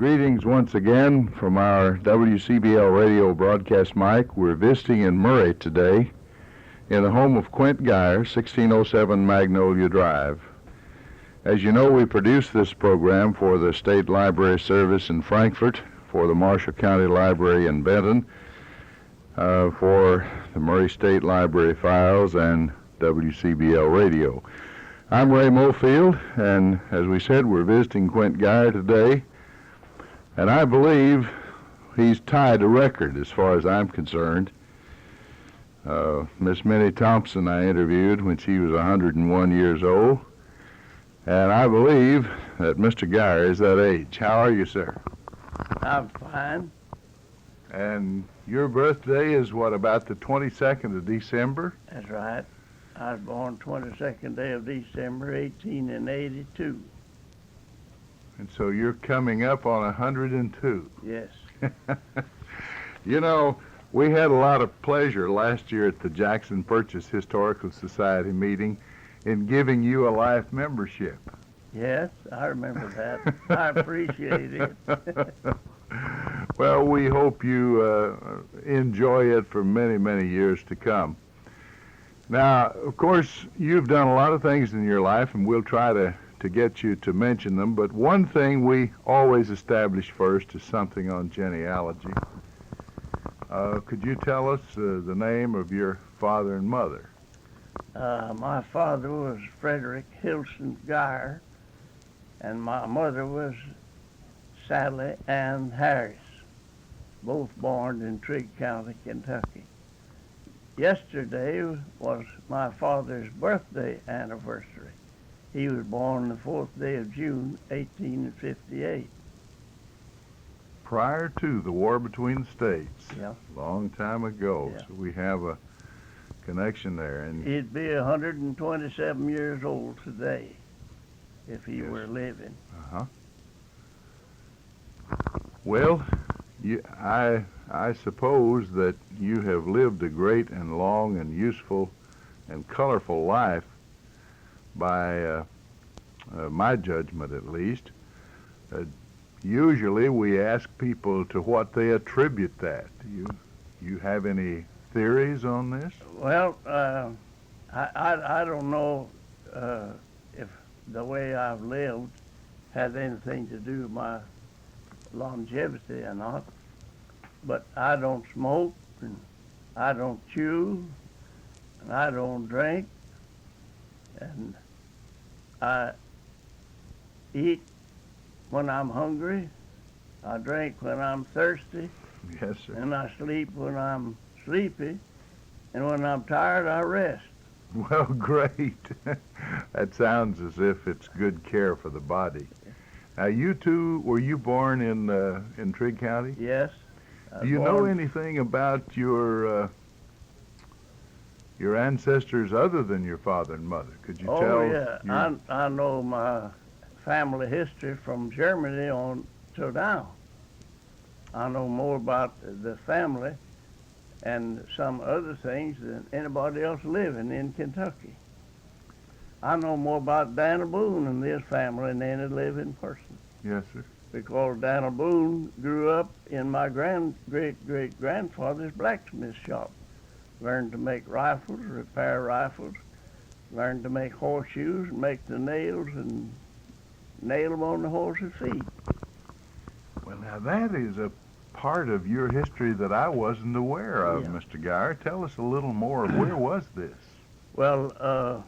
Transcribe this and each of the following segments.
Greetings once again from our WCBL radio broadcast mic. We're visiting in Murray today in the home of Quint Guier, 1607 Magnolia Drive. As you know, we produce this program for the State Library Service in Frankfort, for the Marshall County Library in Benton, for the Murray State Library Files, and WCBL Radio. I'm Ray Mofield, and as we said, we're visiting Quint Guier today. And I believe he's tied a record as far as I'm concerned. Miss Minnie Thompson I interviewed when she was 101 years old. And I believe that Mr. Guier is that age. How are you, sir? I'm fine. And your birthday is what, about the 22nd of December? That's right. I was born 22nd day of December, 1882. And so you're coming up on 102. Yes. You know, we had a lot of pleasure last year at the Jackson Purchase Historical Society meeting in giving you a life membership. Yes, I remember that. I appreciate it. Well, we hope you enjoy it for many, many years to come. Now, of course, you've done a lot of things in your life, and we'll try to get you to mention them, but one thing we always establish first is something on genealogy. Could you tell us the name of your father and mother? My father was Frederick Hilson Guier, and my mother was Sally Ann Harris, both born in Trigg County, Kentucky. Yesterday was my father's birthday anniversary. He was born the 4th day of June, 1858. Prior to the war between the states, Yeah. long time ago. Yeah. So we have a connection there. And He'd be 127 years old today if he were living. Well, I suppose that you have lived a great and long and useful and colorful life by my judgment, at least. Usually we ask people to what they attribute that. You have any theories on this? Well, I don't know if the way I've lived had anything to do with my longevity or not, but I don't smoke, and I don't chew, and I don't drink, and I eat when I'm hungry, I drink when I'm thirsty, Yes, sir. and I sleep when I'm sleepy, and when I'm tired, I rest. Well, great. That sounds as if it's good care for the body. Now, you two, were you born in Trigg County? Yes. Do you know anything about your ancestors other than your father and mother? Could you tell? Oh, yeah. I know my family history from Germany on to now. I know more about the family and some other things than anybody else living in Kentucky. I know more about Daniel Boone and this family than any living person, Yes, sir. because Daniel Boone grew up in my great-great-grandfather's blacksmith shop. Learned to make rifles, repair rifles, learned to make horseshoes, and make the nails, and nail them on the horse's feet. Well, now that is a part of your history that I wasn't aware of, Yeah. Mr. Guier. Tell us a little more. Where was this? Well,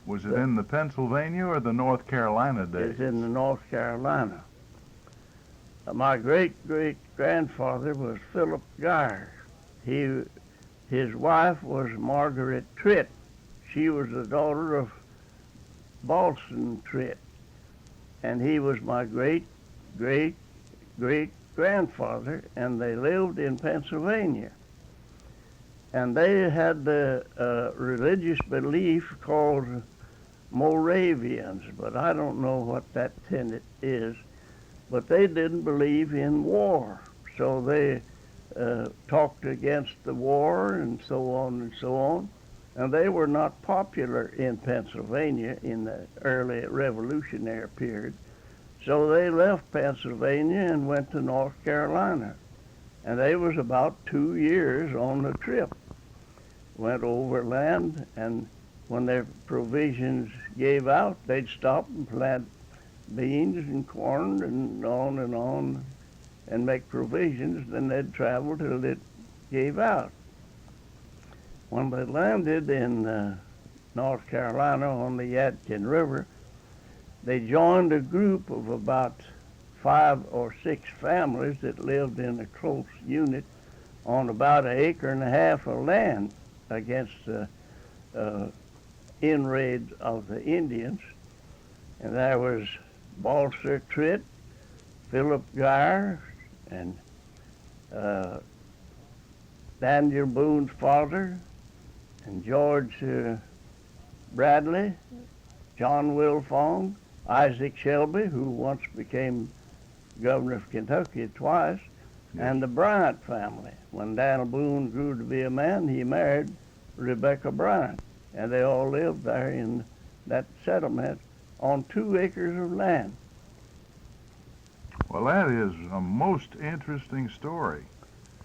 Was it in the Pennsylvania or the North Carolina days? it's in the North Carolina. My great-great-grandfather was Philip Guier. His wife was Margaret Tritt. She was the daughter of Boston Tritt. And he was my great-great-great-grandfather, and they lived in Pennsylvania. And they had the religious belief called Moravians, but I don't know what that tenet is. But they didn't believe in war, so they talked against the war and so on and so on. And they were not popular in Pennsylvania in the early Revolutionary period. So they left Pennsylvania and went to North Carolina. And they was about 2 years on the trip. Went overland, and when their provisions gave out, they'd stop and plant beans and corn and on and make provisions. Then they'd travel till it gave out. When they landed in North Carolina on the Yadkin River, they joined a group of about 5 or 6 families that lived in a close unit on about 1.5 acres of land against the inroads of the Indians. And there was Balser Tritt, Philip Guier, and Daniel Boone's father, and George Bradley, John Wilfong, Isaac Shelby, who once became governor of Kentucky twice, and the Bryant family. When Daniel Boone grew to be a man, he married Rebecca Bryant, and they all lived there in that settlement on 2 acres of land. Well, that is a most interesting story.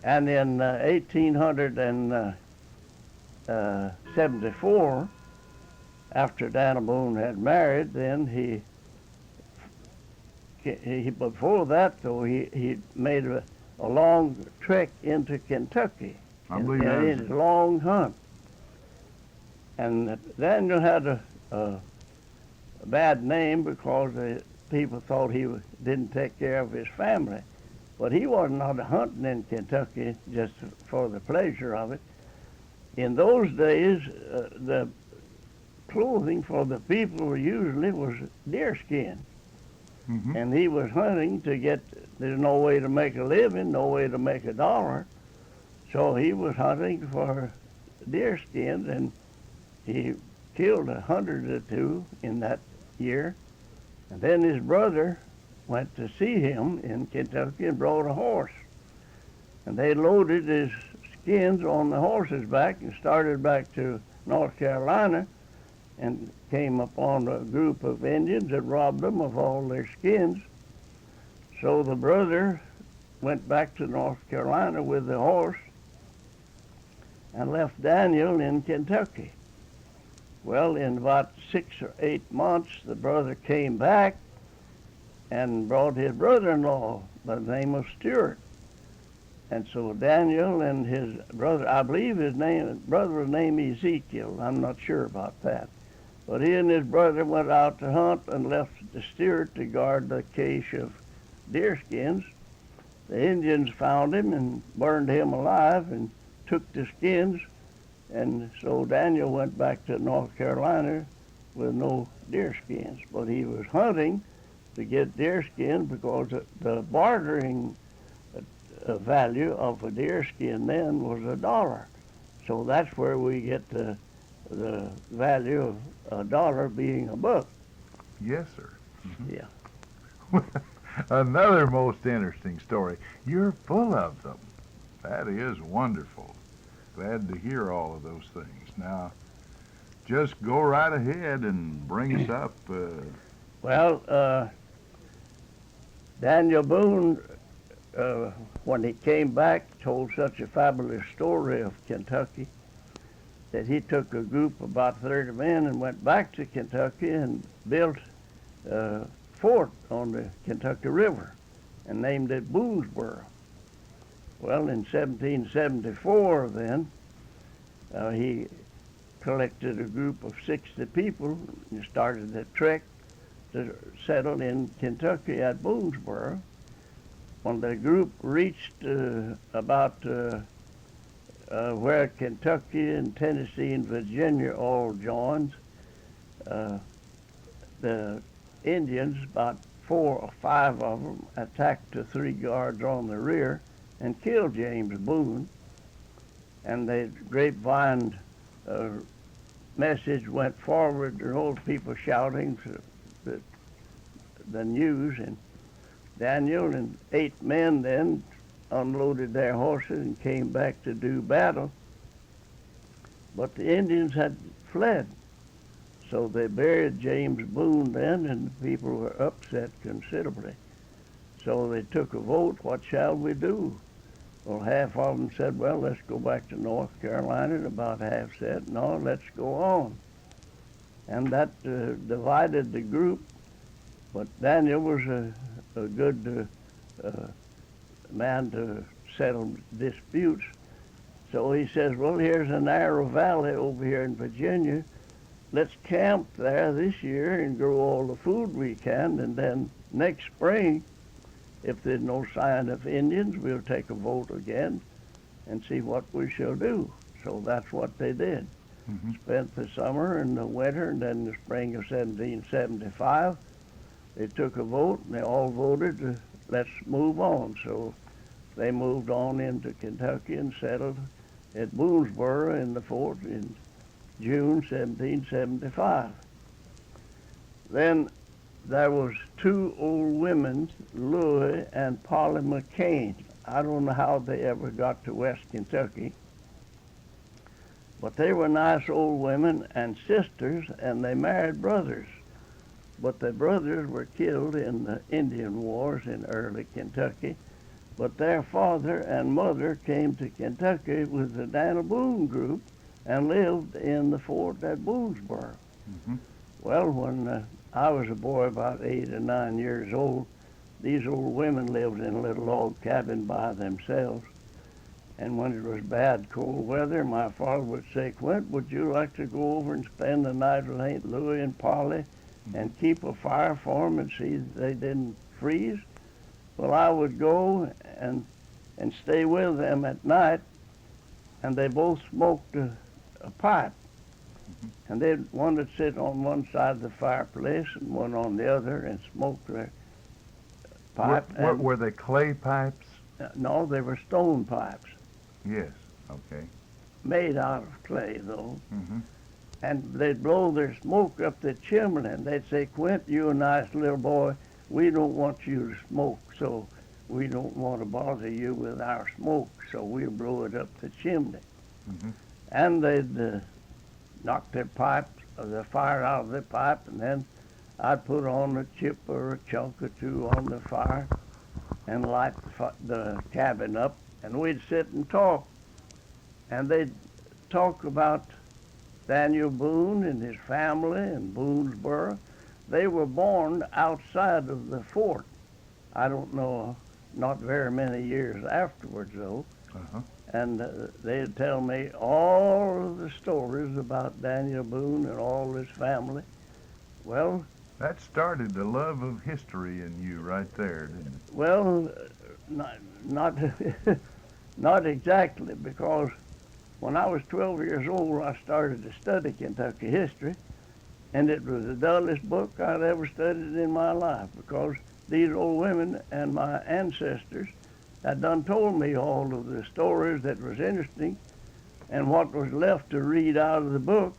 And in 1874, after Daniel Boone had married, then he before that, though, he made a long trek into Kentucky. I believe that in a long hunt. And Daniel had a bad name because the people thought he didn't take care of his family. But he was not hunting in Kentucky just for the pleasure of it. In those days, the clothing for the people usually was deerskin. Mm-hmm. And he was hunting to get, there's no way to make a living, no way to make a dollar. So he was hunting for deerskins, and he killed 100 or 2 in that year. And then his brother went to see him in Kentucky and brought a horse. And they loaded his skins on the horse's back and started back to North Carolina, and came upon a group of Indians that robbed them of all their skins. So the brother went back to North Carolina with the horse and left Daniel in Kentucky. Well, in about 6 or 8 months, the brother came back and brought his brother-in-law by the name of Stewart. And so Daniel and his brother, I believe his brother was named Ezekiel, I'm not sure about that. But he and his brother went out to hunt and left the Stewart to guard the cache of deerskins. The Indians found him and burned him alive and took the skins. And so Daniel went back to North Carolina with no deerskins. But he was hunting to get deerskin because the bartering value of a deerskin then was $1. So that's where we get the value of $1 being a buck. Yes, sir. Mm-hmm. Yeah. Another most interesting story. You're full of them. That is wonderful. Glad to hear all of those things. Now, just go right ahead and bring us up. Well, Daniel Boone, when he came back, told such a fabulous story of Kentucky that he took a group of about 30 men and went back to Kentucky and built a fort on the Kentucky River and named it Boonesboro. Well, in 1774 then, he collected a group of 60 people and started the trek to settle in Kentucky at Boonesboro. When the group reached about where Kentucky and Tennessee and Virginia all joined, the Indians, about 4 or 5 of them, attacked the 3 guards on the rear and killed James Boone. And the grapevine message went forward, and old people shouting the news. And Daniel and 8 men then unloaded their horses and came back to do battle. But the Indians had fled. So they buried James Boone then, and the people were upset considerably. So they took a vote, what shall we do? Well, half of them said, well, let's go back to North Carolina, and about half said, no, let's go on. And that divided the group, but Daniel was a good man to settle disputes. So he says, well, here's a narrow valley over here in Virginia. Let's camp there this year and grow all the food we can, and then next spring, if there's no sign of Indians, we'll take a vote again and see what we shall do. So that's what they did. Mm-hmm. Spent the summer and the winter, and then the spring of 1775, they took a vote, and they all voted, let's move on. So they moved on into Kentucky and settled at Boonesboro in the fort in June 1775. Then there was two old women, Louis and Polly McCain. I don't know how they ever got to West Kentucky, but they were nice old women and sisters, and they married brothers. But their brothers were killed in the Indian Wars in early Kentucky. But their father and mother came to Kentucky with the Daniel Boone group and lived in the fort at Boonesboro. Mm-hmm. Well, when I was a boy about 8 or 9 years old, these old women lived in a little log cabin by themselves. And when it was bad, cold weather, my father would say, Quint, would you like to go over and spend the night with Aunt Louie and Polly and keep a fire for them and see that they didn't freeze? Well, I would go and stay with them at night, and they both smoked a pipe. And one would sit on one side of the fireplace and one on the other and smoke their pipe. Were they clay pipes? No, they were stone pipes. Yes, okay. Made out of clay, though. Mm-hmm. And they'd blow their smoke up the chimney, and they'd say, Quint, you're a nice little boy. We don't want you to smoke, so we don't want to bother you with our smoke, so we'll blow it up the chimney. Mm-hmm. And they'd knock their pipe, the fire out of their pipe, and then I'd put on a chip or a chunk or two on the fire and light the cabin up, and we'd sit and talk. And they'd talk about Daniel Boone and his family in Boonesboro. They were born outside of the fort. I don't know, not very many years afterwards, though. Uh-huh. And they'd tell me all of the stories about Daniel Boone and all his family. Well, that started the love of history in you right there, didn't it? Well, not not exactly, because when I was 12 years old, I started to study Kentucky history, and it was the dullest book I'd ever studied in my life, because these old women and my ancestors had done told me all of the stories that was interesting, and what was left to read out of the book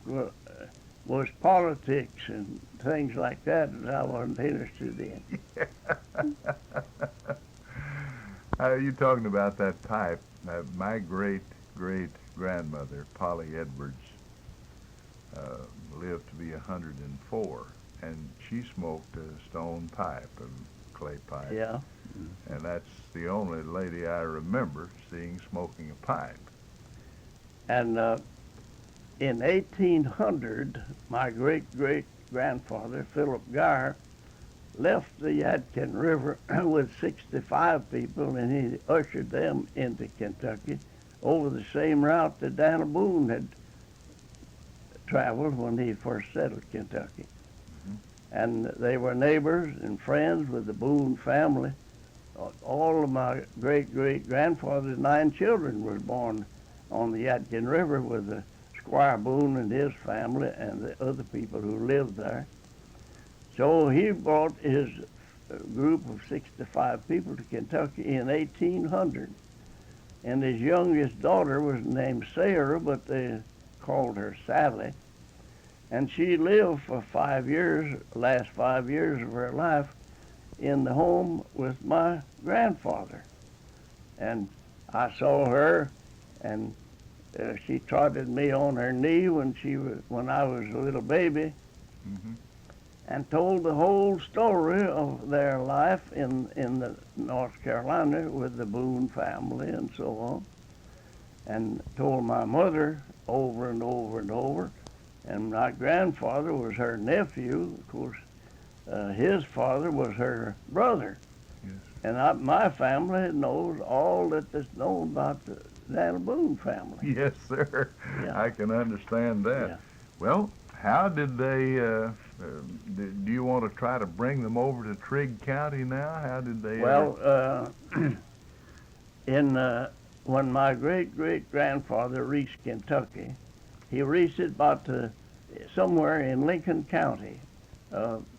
was politics and things like that I wasn't interested in. You talking about that pipe? My great-great-grandmother, Polly Edwards, lived to be 104, and she smoked a stone pipe, a clay pipe. Yeah. And that's the only lady I remember seeing smoking a pipe. And in 1800, my great-great-grandfather, Philip Guier, left the Yadkin River with 65 people, and he ushered them into Kentucky over the same route that Daniel Boone had traveled when he first settled Kentucky. Mm-hmm. And they were neighbors and friends with the Boone family. All of my great-great-grandfather's 9 children were born on the Yadkin River with Squire Boone and his family and the other people who lived there. So he brought his group of 65 people to Kentucky in 1800. And his youngest daughter was named Sarah, but they called her Sally. And she lived for 5 years, last 5 years of her life, in the home with my grandfather. And I saw her, and she trotted me on her knee when I was a little baby, Mm-hmm. and told the whole story of their life in the North Carolina with the Boone family and so on, and told my mother over and over and over. And my grandfather was her nephew. Of course, his father was her brother. Yes. And my family knows all that is known about the Daniel Boone family. Yes, sir. Yeah. I can understand that. Yeah. Well, how did they, do you want to try to bring them over to Trigg County now? How did they Well, when my great-great-grandfather reached Kentucky, he reached it about somewhere in Lincoln County,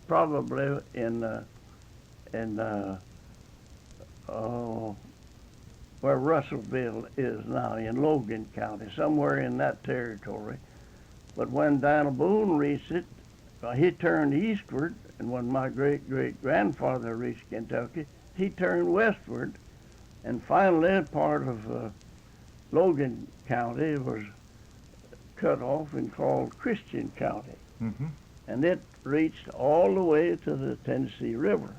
probably oh, where Russellville is now, in Logan County, somewhere in that territory. But when Daniel Boone reached it, he turned eastward, and when my great-great-grandfather reached Kentucky, he turned westward, and finally part of Logan County was cut off and called Christian County. Mm-hmm. And it reached all the way to the Tennessee River.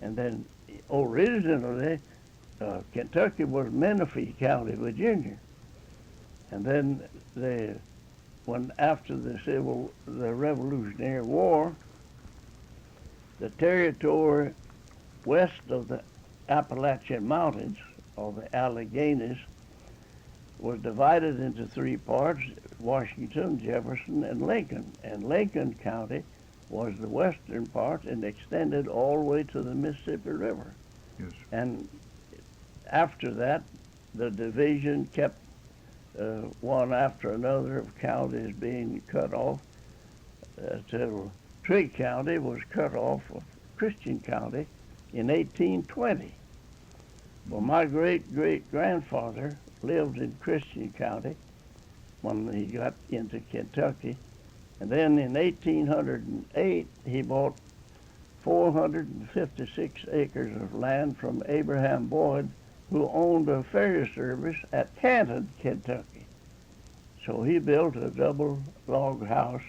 And then originally, Kentucky was Menifee County, Virginia. And then after the Revolutionary War, the territory west of the Appalachian Mountains, or the Alleghenies, was divided into three parts: Washington, Jefferson, and Lincoln. And Lincoln County was the western part and extended all the way to the Mississippi River. Yes. And after that, the division kept one after another of counties being cut off till Trigg County was cut off of Christian County in 1820. Well, my great-great-grandfather lived in Christian County when he got into Kentucky. And then in 1808, he bought 456 acres of land from Abraham Boyd, who owned a ferry service at Canton, Kentucky. So he built a double log house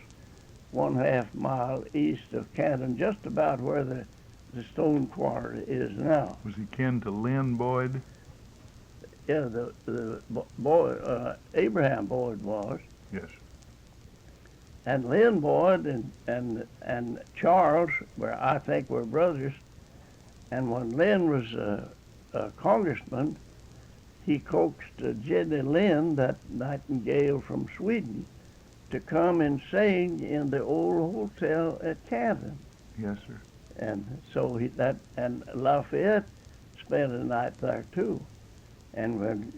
1/2 mile east of Canton, just about where the stone quarry is now. Was he kin to Lynn Boyd? Yeah, Abraham Boyd was. Yes. And Lynn Boyd and Charles, I think, were brothers. And when Lynn was a congressman, he coaxed Jenny Lind, that nightingale from Sweden, to come and sing in the old hotel at Canton. Yes, sir. And so and Lafayette spent a night there too. And when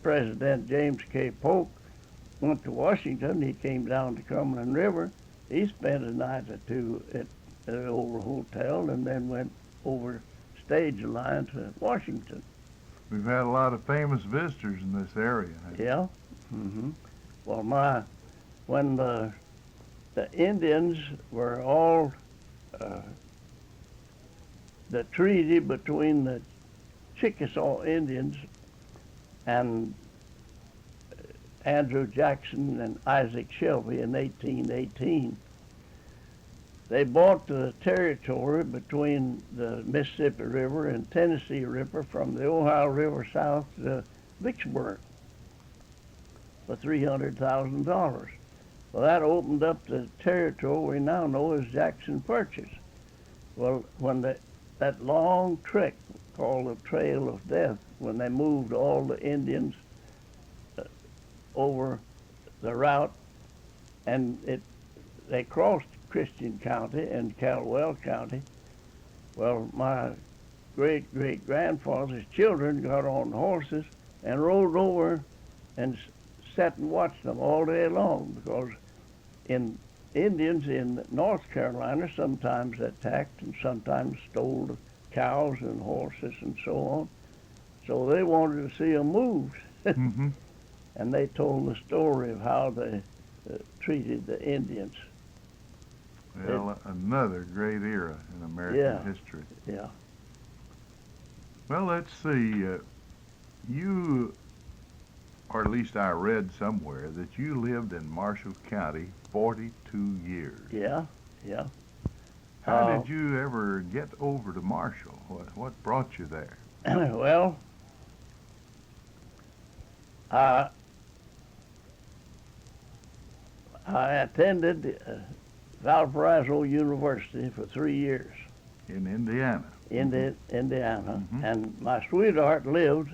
President James K. Polk went to Washington, he came down to Cumberland River. He spent a night or two at the old hotel and then went over stage line to Washington. We've had a lot of famous visitors in this area. Yeah. Mm-hmm. Well, when the Indians were all the treaty between the Chickasaw Indians and Andrew Jackson and Isaac Shelby in 1818. They bought the territory between the Mississippi River and Tennessee River from the Ohio River south to Vicksburg for $300,000. Well, that opened up the territory we now know as Jackson Purchase. Well, when that long trek called the Trail of Death, when they moved all the Indians over the route, and they crossed Christian County and Caldwell County. Well, my great-great-grandfather's children got on horses and rode over and sat and watched them all day long, because Indians in North Carolina sometimes attacked and sometimes stole the cows and horses and so on. So they wanted to see them moved. Mm-hmm. And they told the story of how they treated the Indians. Well, another great era in American history. Yeah. Well, let's see. You or at least I read somewhere, that you lived in Marshall County 42 years. Yeah, yeah. How did you ever get over to Marshall? What brought you there? Well, I attended Valparaiso University for 3 years In Indiana. in Indiana, Mhm. and my sweetheart lived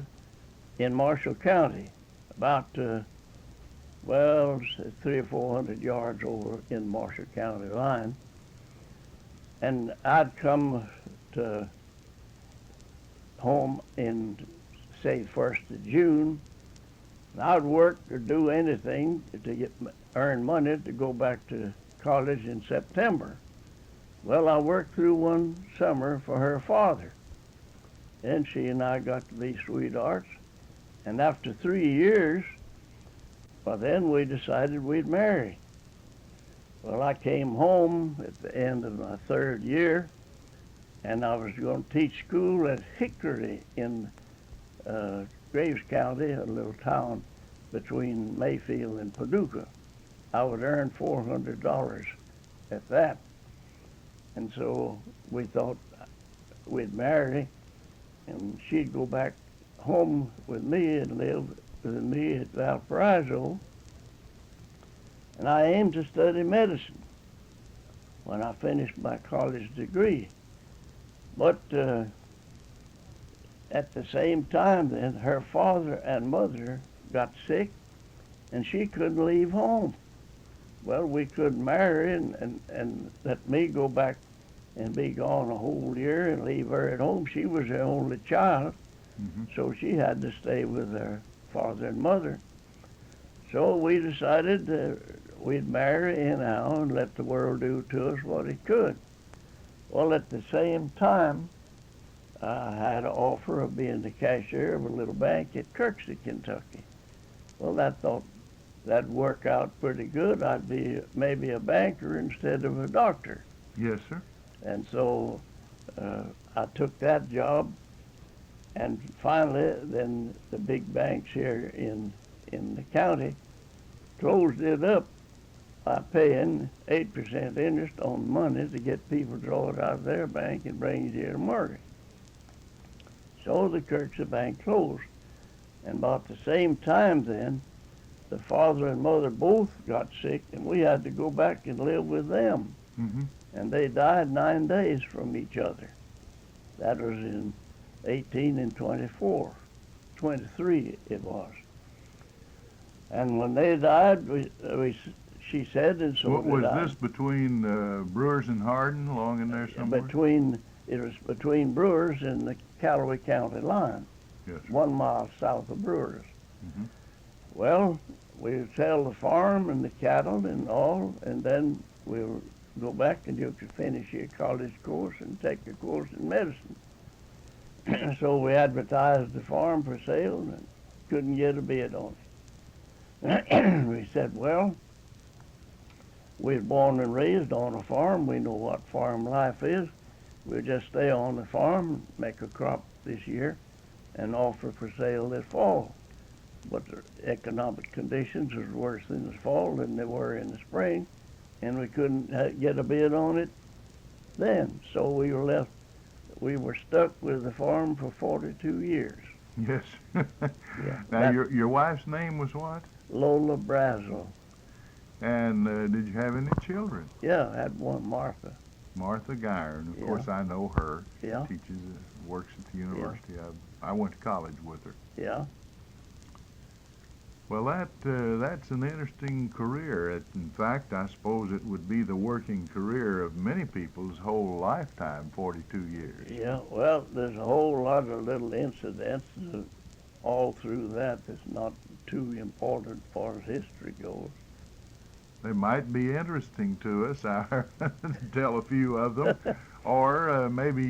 in Marshall County, about 300 or 400 yards over in Marshall County line. And I'd come to home in, say, 1st of June. And I'd work or do anything to earn money to go back to college in September. Well, I worked through one summer for her father. Then she and I got to be sweethearts. And after 3 years, well, then we decided we'd marry. Well, I came home at the end of my 3rd year, and I was going to teach school at Hickory in Graves County, a little town between Mayfield and Paducah. I would earn $400 at that. And so we thought we'd marry, and she'd go back home with me and live with me at Valparaiso. And I aimed to study medicine when I finished my college degree. But at the same time then, her father and mother got sick, and she couldn't leave home. Well, we couldn't marry and let me go back and be gone a whole year and leave her at home. She was the only child, so she had to stay with her father and mother. So we decided we'd marry anyhow and let the world do to us what it could. Well, at the same time, I had an offer of being the cashier of a little bank at Kirksey, Kentucky. Well, I thought that'd work out pretty good. I'd be maybe a banker instead of a doctor. Yes, sir. And so I took that job, and finally then the big banks here in the county closed it up by paying 8% interest on money to get people to draw it out of their bank and bring it here to mortgage. So the Kirksey Bank closed. And about the same time then, the father and mother both got sick, and we had to go back and live with them. And they died 9 days from each other. That was in 18 and 24, 23 it was. And when they died, she said, and so What was did I. this between Brewers and Hardin, along in there somewhere? It was between Brewers and the Callaway County line, Yes. 1 mile south of Brewers. Mhm. Well, we would sell the farm and the cattle and all, and then we would go back and you could finish your college course and take a course in medicine. So we advertised the farm for sale and couldn't get a bid on it. We said, well, we're born and raised on a farm. We know what farm life is. We'll just stay on the farm, make a crop this year, and offer for sale this fall. But the economic conditions was worse in the fall than they were in the spring, and we couldn't get a bid on it then. So we were stuck with the farm for 42 years. Yes. Yeah. Now, your wife's name was what? Lola Brazel. And did you have any children? Yeah, I had one, Martha. Martha Guier, and of Yeah. course I know her. Yeah. She teaches, works at the university. I went to college with her. Yeah. Well, that's an interesting career. In fact, I suppose it would be the working career of many people's whole lifetime, 42 years. Yeah, well, there's a whole lot of little incidents all through that that's not too important as far as history goes. They might be interesting to us. I'll tell a few of them. Or maybe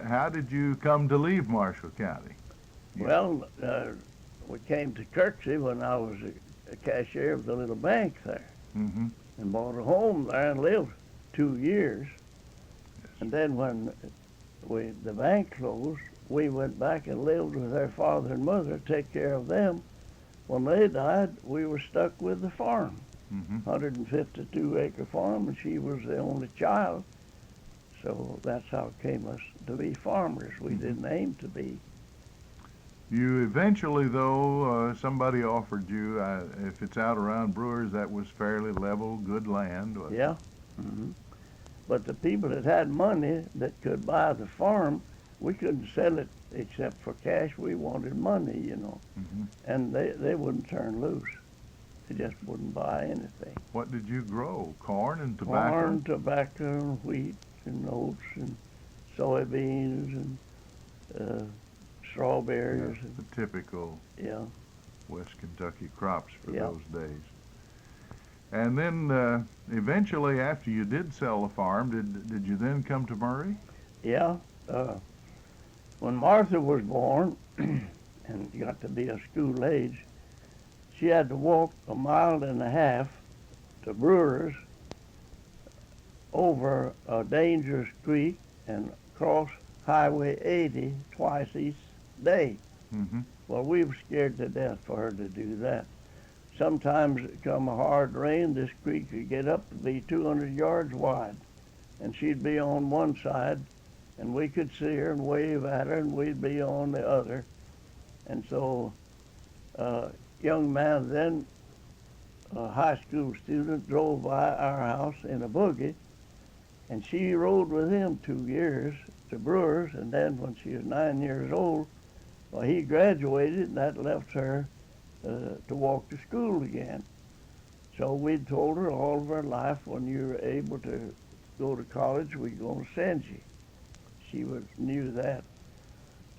how did you come to leave Marshall County? Well, we came to Kirksey when I was a cashier of the little bank there, Mm-hmm. and bought a home there and lived 2 years. And then when the bank closed, we went back and lived with their father and mother, take care of them, When they died, we were stuck with the farm, Mm-hmm. 152-acre farm, and she was the only child. So that's how it came us to be farmers. We didn't aim to be. You eventually, though, somebody offered you, if it's out around Brewers, that was fairly level, good land. Yeah. But the people that had money that could buy the farm, we couldn't sell it except for cash. We wanted money, you know. Mm-hmm. And they wouldn't turn loose. They just wouldn't buy anything. What did you grow? Corn and tobacco? Corn, tobacco, and wheat, and oats, and soybeans, and strawberries. Yeah, the typical Yeah. West Kentucky crops for Yeah. those days. And then eventually, after you did sell the farm, did you then come to Murray? Yeah. When Martha was born and got to be a school age, she had to walk 1.5 miles to Brewers over a dangerous creek and cross Highway 80 twice each day. Mm-hmm. Well, we were scared to death for her to do that. Sometimes it come a hard rain, this creek could get up to be 200 yards wide, and she'd be on one side, and we could see her and wave at her, and we'd be on the other. And so young man then, a high school student, drove by our house in a buggy, and she rode with him 2 years to Brewers, and then when she was 9 years old, well, he graduated, and that left her to walk to school again. So we'd told her all of her life, when you're able to go to college, we're going to send you. She knew that.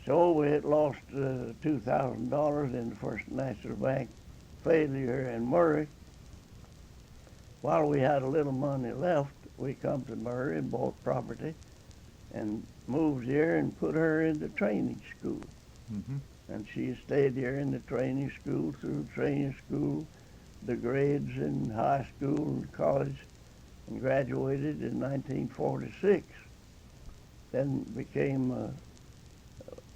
So we had lost $2,000 in the First National Bank failure in Murray. While we had a little money left, we come to Murray and bought property and moved here and put her in the training school. Mm-hmm. And she stayed here in the training school, through training school, the grades in high school and college, and graduated in 1946. Then became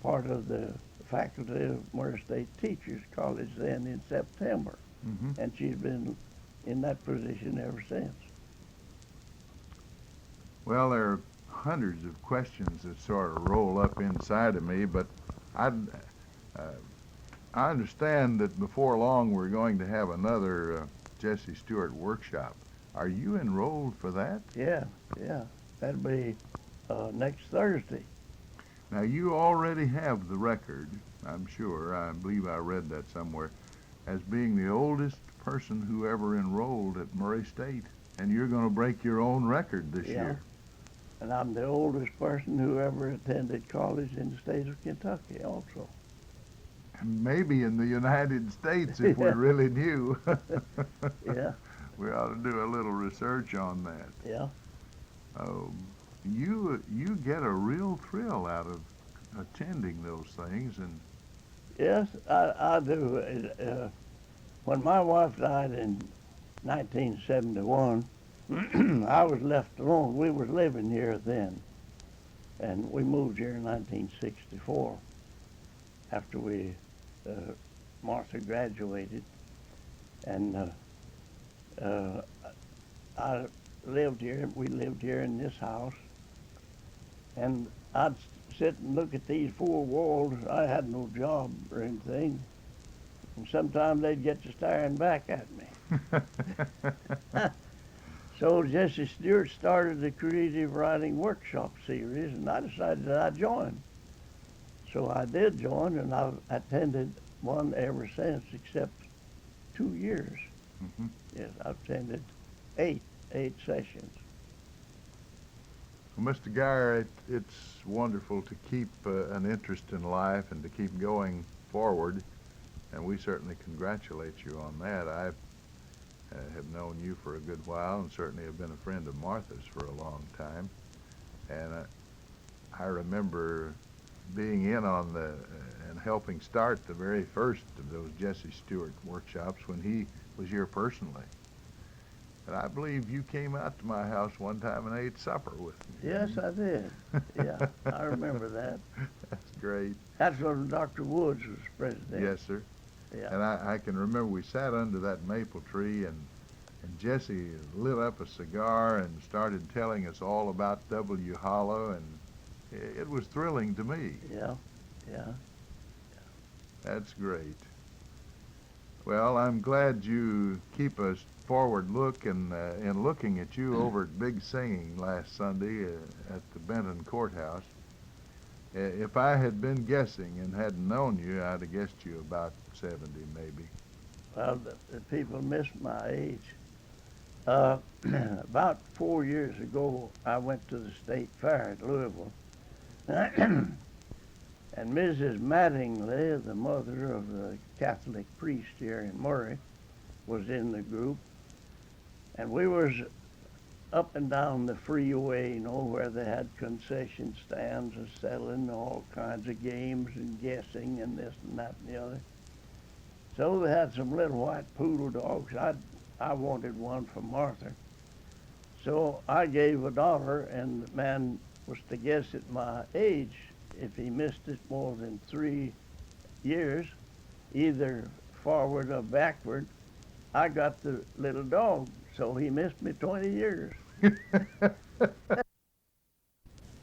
part of the faculty of Murray State Teachers College then in September. Mm-hmm. And she's been in that position ever since. Well, there are hundreds of questions that sort of roll up inside of me, but I understand that before long we're going to have another Jesse Stewart workshop. Are you enrolled for that? Yeah. That'll be next Thursday. Now, you already have the record, I'm sure, I believe I read that somewhere, as being the oldest person who ever enrolled at Murray State, and you're going to break your own record this year. And I'm the oldest person who ever attended college in the state of Kentucky also. Maybe in the United States, if we really knew. Yeah. We ought to do a little research on that. Yeah. You get a real thrill out of attending those things, and Yes, I do. When my wife died in 1971, I was left alone. We were living here then, and we moved here in 1964 after Martha graduated, and I lived here. We lived here in this house, and I'd sit and look at these four walls. I had no job or anything, and sometimes they'd get to staring back at me. So Jesse Stewart started the Creative Writing Workshop series, and I decided that I'd join. So I did join, and I've attended one ever since, except 2 years. Mhm. Yes, I've attended eight sessions. Well, Mr. Guier, it's wonderful to keep an interest in life and to keep going forward, and we certainly congratulate you on that. I have known you for a good while and certainly have been a friend of Martha's for a long time, and I remember being in on and helping start the very first of those Jesse Stewart workshops when he was here personally. And I believe you came out to my house one time and ate supper with me. Yes, I did. Yeah, I remember that. That's great. That's when Dr. Woods was president. Yes, sir. Yeah. And I can remember we sat under that maple tree, and Jesse lit up a cigar and started telling us all about W. Hollow, and it was thrilling to me. Yeah. Yeah. That's great. Well, I'm glad you keep a forward look, and in looking at you over at Big Singing last Sunday at the Benton courthouse. If I had been guessing and hadn't known you, I'd have guessed you about 70, maybe. Well, the people miss my age. About 4 years ago, I went to the state fair at Louisville. And Mrs. Mattingly, the mother of the Catholic priest here in Murray, was in the group. And we was up and down the freeway, you know, where they had concession stands and selling all kinds of games and guessing and this and that and the other. So they had some little white poodle dogs. I wanted one for Martha. So I gave $1, and the man was to guess at my age. If he missed it more than 3 years, either forward or backward, I got the little dog. So he missed me 20 years.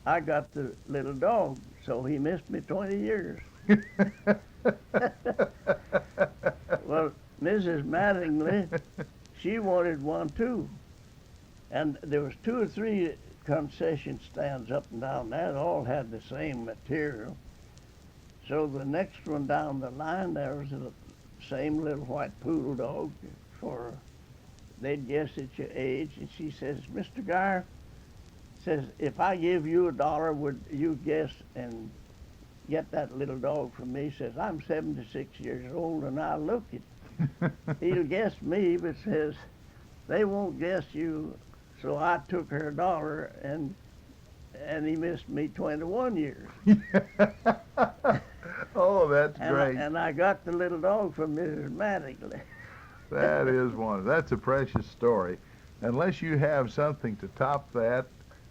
I got the little dog, so he missed me 20 years. Well, Mrs. Mattingly, she wanted one too. And there was 2 or 3 concession stands up and down there. They all had the same material. So the next one down the line, there was the same little white poodle dog for, they'd guess at your age. And she says, Mr. Guier, says, if I give you $1, would you guess and get that little dog from me? Says, I'm 76 years old and I look it. He'll guess me, but says, they won't guess you. So I took her $1, and he missed me 21 years. Oh, that's great. And I got the little dog from Mrs. Mattingly. That is one. That's a precious story. Unless you have something to top that,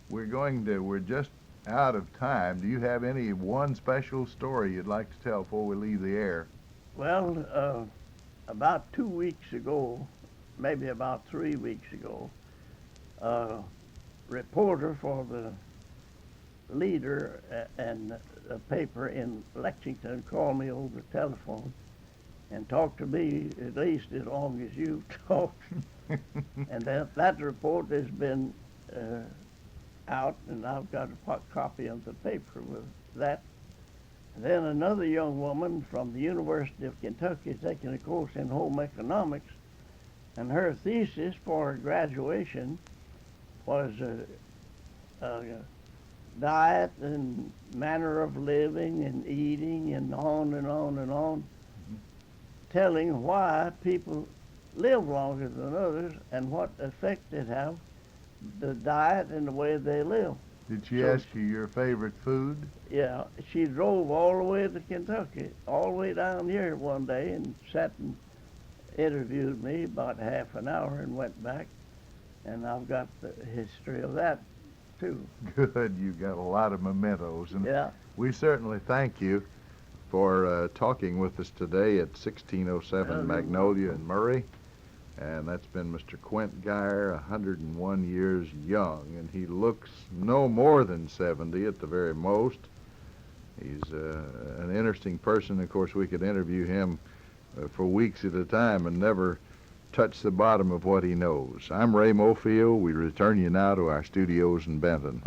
we're just out of time. Do you have any one special story you'd like to tell before we leave the air? Well, about 2 weeks ago, maybe about 3 weeks ago, a reporter for the leader and a paper in Lexington called me over the telephone and talked to me at least as long as you talked. And that report has been out, and I've got a copy of the paper with that. And then another young woman from the University of Kentucky taking a course in home economics, and her thesis for her graduation was diet and manner of living and eating and on and on and on, telling why people live longer than others and what effect it have, the diet and the way they live. Did she ask you your favorite food? Yeah, she drove all the way to Kentucky, all the way down here one day, and sat and interviewed me about half an hour and went back. And I've got the history of that, too. Good. You got a lot of mementos. And Yeah. we certainly thank you for talking with us today at 1607 Magnolia in Murray. And that's been Mr. Quint Guier, 101 years young. And he looks no more than 70 at the very most. He's an interesting person. Of course, we could interview him for weeks at a time and never touch the bottom of what he knows. I'm Ray Mofield. We return you now to our studios in Benton.